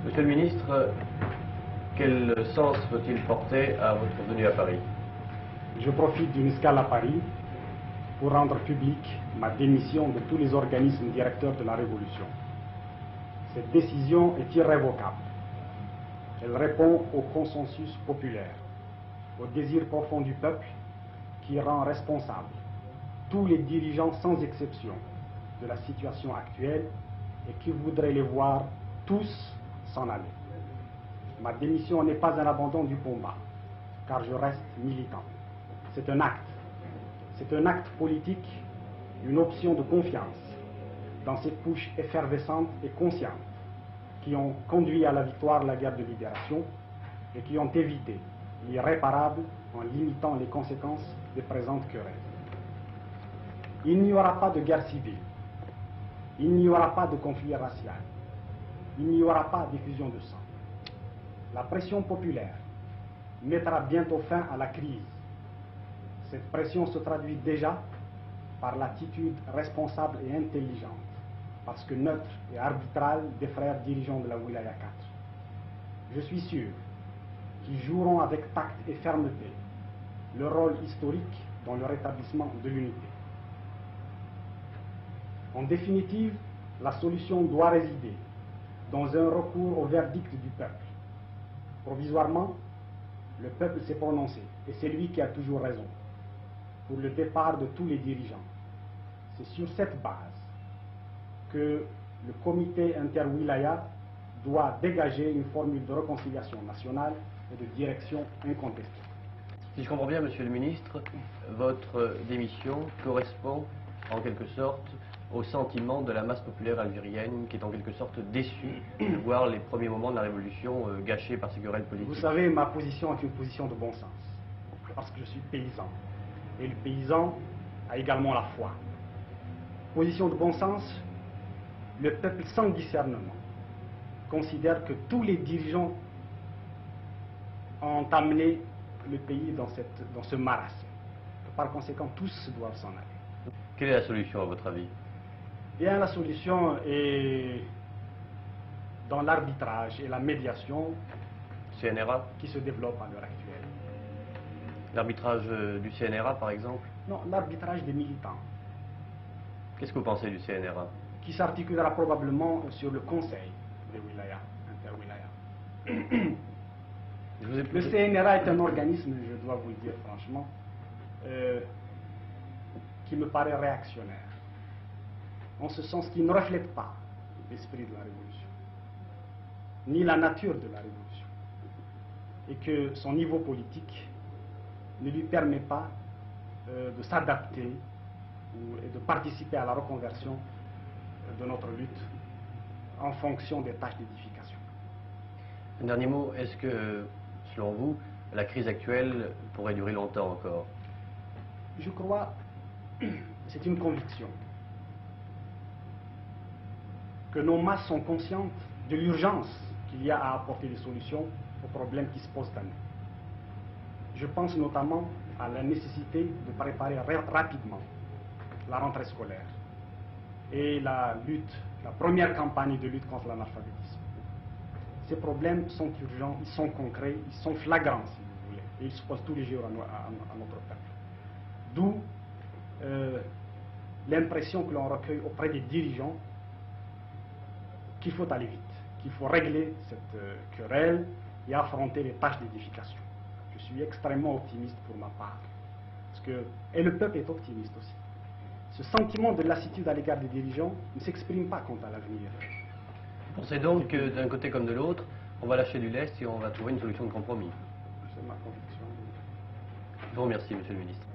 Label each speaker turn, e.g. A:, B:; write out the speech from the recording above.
A: Monsieur le ministre, quel sens faut-il porter à votre venue à Paris?
B: Je profite d'une escale à Paris pour rendre publique ma démission de tous les organismes directeurs de la Révolution. Cette décision est irrévocable. Elle répond au consensus populaire, au désir profond du peuple qui rend responsable tous les dirigeants sans exception de la situation actuelle et qui voudraient les voir tous s'en aller. Ma démission n'est pas un abandon du combat, car je reste militant. C'est un acte. C'est un acte politique, une option de confiance dans cette couche effervescente et consciente qui ont conduit à la victoire de la guerre de libération et qui ont évité l'irréparable en limitant les conséquences des présentes querelles. Il n'y aura pas de guerre civile, il n'y aura pas de conflit racial, il n'y aura pas d'effusion de sang. La pression populaire mettra bientôt fin à la crise. Cette pression se traduit déjà par l'attitude responsable et intelligente, parce que neutre et arbitrale des frères dirigeants de la Wilaya 4. Je suis sûr qu'ils joueront avec tact et fermeté leur rôle historique dans le rétablissement de l'unité. En définitive, la solution doit résider dans un recours au verdict du peuple. Provisoirement, le peuple s'est prononcé, et c'est lui qui a toujours raison, pour le départ de tous les dirigeants. C'est sur cette base que le comité inter-wilaya doit dégager une formule de réconciliation nationale et de direction incontestée.
A: Si je comprends bien, monsieur le ministre, votre démission correspond en quelque sorte au sentiment de la masse populaire algérienne qui est en quelque sorte déçue de voir les premiers moments de la révolution gâchés par ces querelles politiques.
B: Vous savez, ma position est une position de bon sens, parce que je suis paysan. Et le paysan a également la foi. Position de bon sens, le peuple sans discernement considère que tous les dirigeants ont amené le pays dans ce marasme. Par conséquent, tous doivent s'en aller.
A: Quelle est la solution à votre avis?
B: Bien, la solution est dans l'arbitrage et la médiation
A: CNRA?
B: Qui se développe à l'heure actuelle.
A: L'arbitrage du CNRA, par exemple?
B: Non, l'arbitrage des militants.
A: Qu'est-ce que vous pensez du CNRA?
B: Qui s'articulera probablement sur le conseil des wilayas, inter-wilayas. Le CNRA est un organisme, je dois vous le dire franchement, qui me paraît réactionnaire, en ce sens qu'il ne reflète pas l'esprit de la Révolution, ni la nature de la Révolution, et que son niveau politique ne lui permet pas de s'adapter et de participer à la reconversion de notre lutte en fonction des tâches d'édification.
A: Un dernier mot, est-ce que, selon vous, la crise actuelle pourrait durer longtemps encore?
B: Je crois, c'est une conviction, que nos masses sont conscientes de l'urgence qu'il y a à apporter des solutions aux problèmes qui se posent à nous. Je pense notamment à la nécessité de préparer rapidement la rentrée scolaire et la première campagne de lutte contre l'analphabétisme. Ces problèmes sont urgents, ils sont concrets, ils sont flagrants, si vous voulez, et ils se posent tous les jours à notre peuple. D'où l'impression que l'on recueille auprès des dirigeants qu'il faut aller vite, qu'il faut régler cette querelle et affronter les tâches d'édification. Je suis extrêmement optimiste pour ma part, et le peuple est optimiste aussi. Ce sentiment de lassitude à l'égard des dirigeants ne s'exprime pas quant à l'avenir.
A: Vous pensez donc que d'un côté comme de l'autre, on va lâcher du lest et on va trouver une solution de compromis?
B: C'est ma conviction.
A: Je vous remercie, monsieur le ministre.